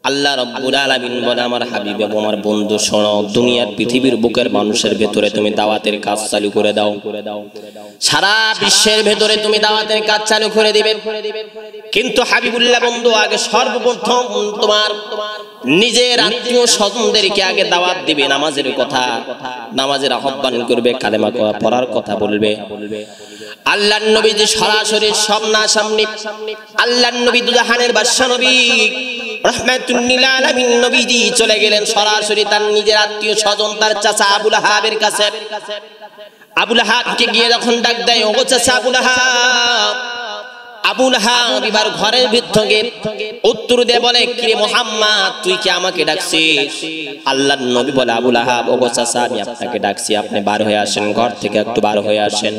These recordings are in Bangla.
আল্লাহ রাব্বুল আলামিন বলে আমার হাবিব এবং আমার বন্ধু শোনো, দুনিয়ার পৃথিবীর বুকের মানুষের ভেতরে তুমি দাওয়াতের কাজ চালু করে দাও, সারা বিশ্বের ভেতরে তুমি দাওয়াতের কাজ চালু করে দিবে। কিন্তু হাবিবুল্লাহ বন্ধু, আগে সর্বপ্রথম তোমার নিজের আত্মীয় স্বজনদেরকে আগে দাওয়াত দিবে, নামাজের কথা, নামাজের আহ্বান করবে, কালেমা পড়ার কথা বলবে। আল্লাহর নবী যে সরাসরি সব না সামনে, আল্লাহর নবী দুজাহানের বাদশা নবী রাহমাতুল লিল আলামিন নবীজি চলে গেলেন সরাসরি তার নিজের আত্মীয় স্বজন তার চাচা আবু লাহাবের কাছে। আবু লাহাবকে গিয়ে যখন ডাক দেয়, ওগো চাচা আবু লাহাব, আবু লাহাব এবার ঘরের ভিতর থেকে উত্তর দিয়ে বলে, কিরে মুহাম্মদ, তুই কি আমাকে ডাকছিস? আল্লাহর নবী বলে, আবু লাহাব, ওগো চাচা, আমি আপনাকে ডাকছি, আপনি বার হয়ে আসেন, ঘর থেকে একটু বার হয়ে আসেন।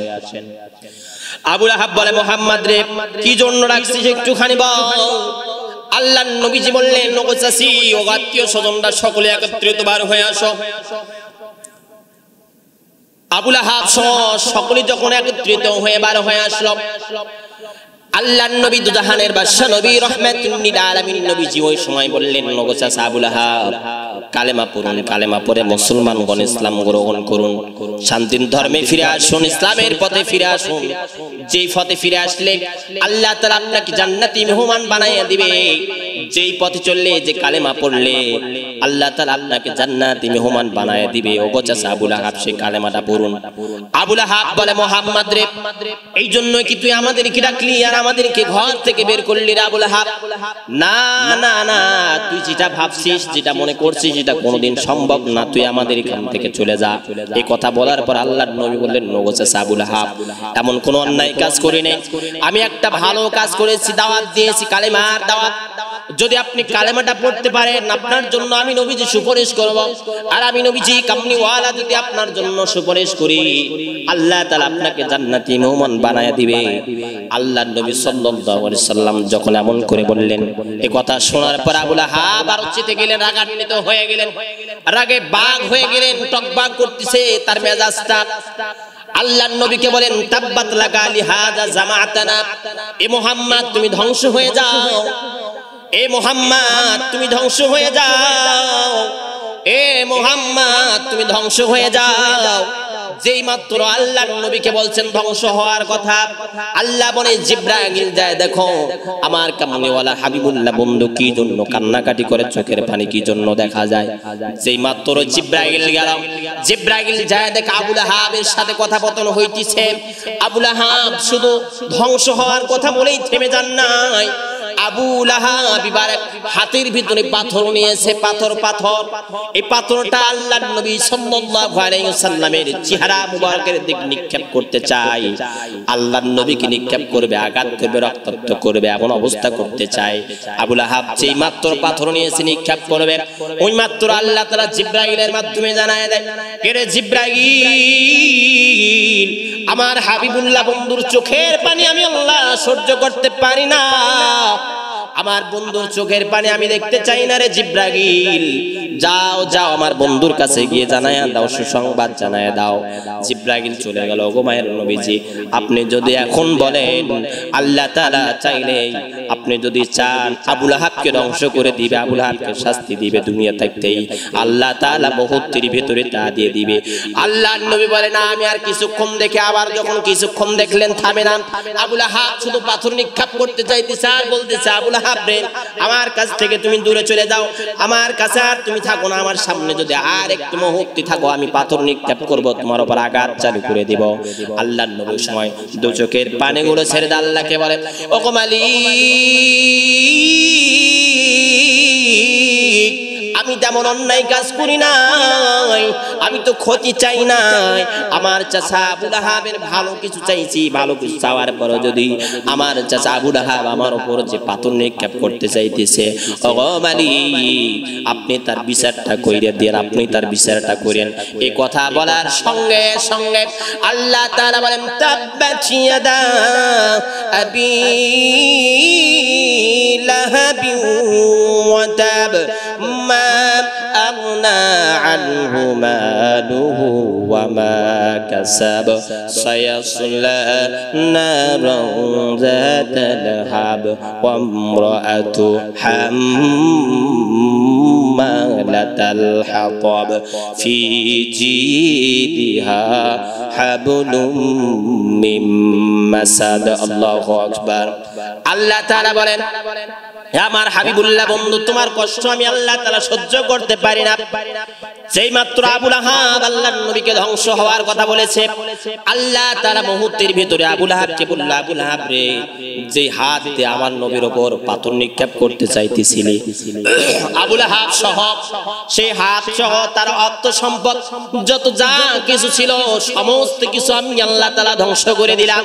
আবু লাহাব বলে, মুহাম্মদ রে, কি জন্য ডাকছিস একটুখানি বল। আল্লাহর নবীজি বললেন, ওগো চাচি, ও আত্মীয় স্বজনরা সকলে একত্রিত বার হয়ে আসো। আবু লাহাব সকলে যখন একত্রিত হয়ে বার হয়ে আসলো, আল্লাহর নবী দুজাহানের বাদশা নবী রাহমাতুল লিল আলামিন নবীজি ওই সময় বললেন, ওগো চাচা আবু লাহাব, কালেমা পড়ুন, কালেমা পড়ে মুসলমানগণ ইসলাম গ্রহণ করুন, শান্তির ধর্মে ফিরে আসুন, ইসলামের পথে ফিরে আসুন। যেই পথে ফিরে আসলে আল্লাহ তাআলা আপনাকে জান্নাতি মেহমান বানাইয়া দিবে। যেই পথে চললে, যে কালেমা পড়লে আল্লাহ তাআলা আপনাকে জান্নাতি মেহমান বানাইয়া দিবে। ওগো চাচা আবু লাহাব, সেই কালেমাটা পড়ুন। আবু লাহাব বলে, মুহাম্মদ রে, এই জন্য কি তুই আমাদেরকে ডাকলি আর আমাদেরকে ঘর থেকে বের করলি রে আবু লাহাব? না না না, তুই যেটা ভাবছিস, যেটা মনে করছিস, এটা কোনোদিন সম্ভব না, তুই আমাদের এখান থেকে চলে যা। এই কথা বলার পর আল্লাহর নবী বললেন, ওগো চাচা আবু লাহাব, এমন কোন অন্যায় কাজ করি নাই, আমি একটা ভালো কাজ করেছি, দাওয়াত দিয়েছি, কালেমার দাওয়াত। যদি আপনি কালেমাটা পড়তে পারেন, আপনার জন্য আমি নবীজি সুপারিশ করব। আর আমি নবীজি কামলিওয়ালা যদি আপনার জন্য সুপারিশ করি, আল্লাহ তাআলা আপনাকে জান্নাতি মেহমান বানায়া দিবে। আল্লাহর নবী সাল্লাল্লাহু আলাইহি সাল্লাম যখন এমন করে বললেন, এই কথা শোনার পর আবু লাহাব আর চিতে গেলেন, রাগান্বিত হয়ে গেলেন, রাগে বাঘ হয়ে গেলেন, টকবাক করতেছে তার মেজাজটা। আল্লাহর নবীকে বলেন, তাব্বাত লাকা লিহাযা জামাআতানা, এ মুহাম্মদ তুমি ধ্বংস হয়ে যাও, এ মুহাম্মদ তুমি ধ্বংস হয়ে যাও, এ মুহাম্মদ তুমি ধ্বংস হয়ে যাও। যেই মাত্র আল্লাহর নবীকে বলছেন ধ্বংস হওয়ার কথা, আল্লাহ বলে, জিবরাইল যায় দেখো আমার কামলিওয়ালা হাবিবুল্লাহ বন্ধু কি জন্য কান্নাকাটি করে, চোখের পানি কি জন্য দেখা যায়। যেই মাত্র জিবরাইল গেল, জিবরাইল যায় দেখে আবু লাহাবের সাথে কথোপকথন হইতেছে। আবু লাহাব শুধু ধ্বংস হওয়ার কথা বলেই থেমে যান নাই, আবু লাহাব এবার হাতের ভিতরে পাথর নিয়েছে, পাথর। এই পাথরটা আল্লাহর নবী সাল্লাল্লাহু আলাইহি ওয়াসাল্লামের চেহারা মুবারকের দিকে নিক্ষেপ করতে চায়। আল্লাহর নবীকে নিক্ষেপ করবে, আঘাত করবে, রক্তাক্ত করবে, এমন অবস্থা করতে চায়। আবু লাহাব যেই মাত্র পাথর নিয়েছে, নিক্ষেপ করবে, ওই মাত্র আল্লাহ তাআলা জিবরাইলের মাধ্যমে জানায় দেয়, এরে জিবরাইল, আমার হাবিবুল্লাহ বন্ধুর চোখের পানি আমি আল্লাহ সহ্য করতে পারি না, আমার বন্ধুর চোখের পানি আমি দেখতে চাই না রে জিবরাইল, যাও যাও আমার বন্ধুর কাছে গিয়ে জানায় দাও, সুসংবাদ জানায় দাও। জিবরাইল চলে গেল। ওগো মায়ের নবীজি, আপনি যদি এখন বলেন, আল্লাহ তাআলা চাইলে, আপনি যদি চান আবু লাহাবকে ধ্বংস করে দিবে, আবু লাহাবকে শাস্তি দিবে দুনিয়া থাকতেই, আল্লাহ তাআলা বহুত্বের ভিতরে তা দিয়ে দিবে। আল্লাহর নবী বলে, না আমি আর কিছুক্ষণ দেখে, আবার যখন কিছুক্ষণ দেখলেন থামে না, আবু লাহাব শুধু পাথর নিক্ষেপ করতে চাইতেছে আর বলতেছে, আবু লাহাব রে, আমার কাছ থেকে তুমি দূরে চলে যাও, আমার কাছে আর তুমি থাকো না, আমার সামনে যদি আর একটু মুহূর্তে থাকো, আমি পাথর নিক্ষেপ করব, তোমার উপর আঘাত চালু করে দিব। আল্লাহর নবীর সময় দু চোখের পানিগুলো ছেড়ে দিয়ে আল্লাহকে বলে, ওগো মালিক, আমি তেমন অন্যায় কাজ করি নাই, আমি তো ক্ষতি চাই নাই, আমার চাচা আবু লাহাবের ভালো কিছু চাইছি, ভালো কিছু চাওয়ার পরও যদি আমার চাচা আবু লাহাব আমার উপর যে পাথর নিক্ষেপ করতে চাইতেছে, ওগো মালিক, আপনি তার বিচারটা কইরে দেন, আপনি তার বিচারটা করেন। এই কথা বলার সঙ্গে সঙ্গে আল্লাহ তাআলা বলেন, তাব্বাত ইয়াদা আবি লাহাবি ওয়া তাব, মা আগনা আনহু মালুহু ওয়া মা কাসাব, সায়াসলা নারান যাতা লাহাব ওয়া ইমরাআতু হামলাতাল হাতাব ফি জিদিহা হাবলুম মিন মাসাদ। আল্লাহু আকবার। আল্লাহ তাআলা বলেন, আমার হাবিবুল্লাহ বন্ধু, তোমার কষ্ট আমি আল্লাহ তাআলা সহ্য করতে পারি না। যেই মাত্র আবু লাহাব আল্লাহর নবীকে ধ্বংস হওয়ার কথা বলেছে, আল্লাহ তাআলা মুহূর্তের ভিতরে আবু লাহাবকে বলল, আবু লাহাব রে, যে হাত দিয়ে আমার নবীর উপর পাথর নিক্ষেপ করতে চাইতেছিলি, আবু লাহাব সহ সেই হাত সহ তার অর্থ সম্পদ যত যা কিছু ছিল সমস্ত কিছু আমি আল্লাহ তাআলা ধ্বংস করে দিলাম,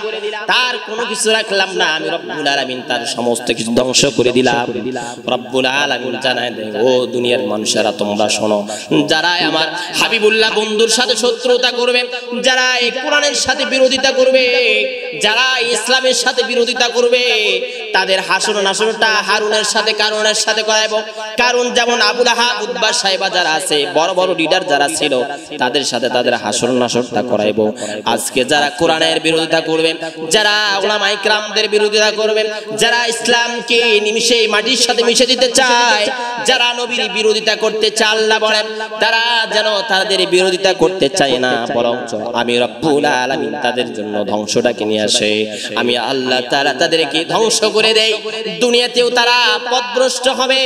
তার কোনো কিছু রাখলাম না। আমি রব্বুল আলামিন তার সমস্ত কিছু ধ্বংস করে দিলাম। রব্বুল আলামিন জানায় দেয়, ও দুনিয়ার মানুষেরা তোমরা শোনো, যারা আমার হাবিবুল্লাহ বন্ধুর সাথে শত্রুতা করবে, যারা এই কোরআনের সাথে বিরোধিতা করবে, যারা ইসলামের সাথে বিরোধিতা করবে, তাদের হাসর নাসরটা হারুনের সাথে কারুনের সাথে করাইবো। কারণ যেমন আবু লাহাব, উতবা, সাইবা যারা আছে, বড় বড় লিডার যারা ছিল, তাদের সাথে তাদের হাসর নাসরটা করাইবো। আজকে যারা কোরআনের বিরোধিতা করবে, যারা উলামায়ে কিরামদের বিরোধিতা করবে, যারা ইসলামকে নিমিষে মাটির সাথে মিশে দিতে চায়, যারা নবীর বিরোধিতা করতে চায়, আল্লাহ বলেন তারা যেন তাদের বিরোধিতা করতে চায় না, বরঞ্চ আমি রব্বুল আলামিন তাদের জন্য ধ্বংসটাকে নিয়ে আসে। আমি আল্লাহ তাআলা তাদেরকে ধ্বংস করে দেই। দুনিয়াতেও তারা পথভ্রষ্ট হবে,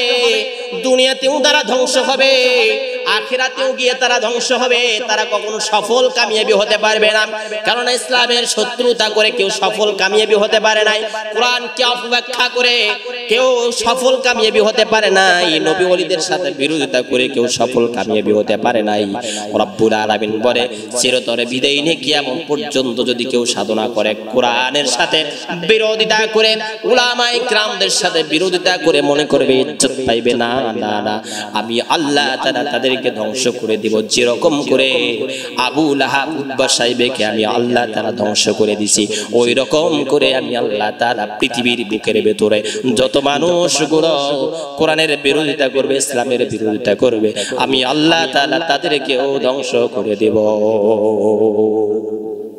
দুনিয়াতেও তারা ধ্বংস হবে, আখিরাতেও গিয়ে তারা ধ্বংস হবে। তারা কখনো সফল কামিয়াবি হতে পারবে না, কারণ ইসলামের শত্রুতা করে কেউ সফল কামিয়াবি হতে পারে নাই। কোরআনকে অপব্যাখ্যা করে কেউ সফল কামিয়াবি হতে পারে নাই। নবী ওলিদের সাথে বিরোধিতা করে কেউ সফল কামিয়াবি হতে পারে নাই। রব্বুল আলামিন বলে, চিরতরে বিদায় নিয়ে কিয়ামত পর্যন্ত যদি কেউ সাধনা করে, কোরআনের সাথে বিরোধিতা করে, উলামায়ে কিরামদের সাথে বিরোধিতা করে, মনে করবে ইজ্জত পাইবে না, না না, আমি আল্লাহ তাআলা তাদেরকে ধ্বংস করে দিব। যেরকম করে আবু লাহাব, উতবা, সাইবাকে আমি আল্লাহ তাআলা ধ্বংস করে দিছি, ওই রকম করে আমি আল্লাহ তাআলা পৃথিবীর বুকের ভেতরে যত মানুষগুলো কোরআনের বিরোধিতা করবে, ইসলামের বিরোধিতা করবে, আমি আল্লাহ তাআলা তাদেরকেও ধ্বংস করে দেব।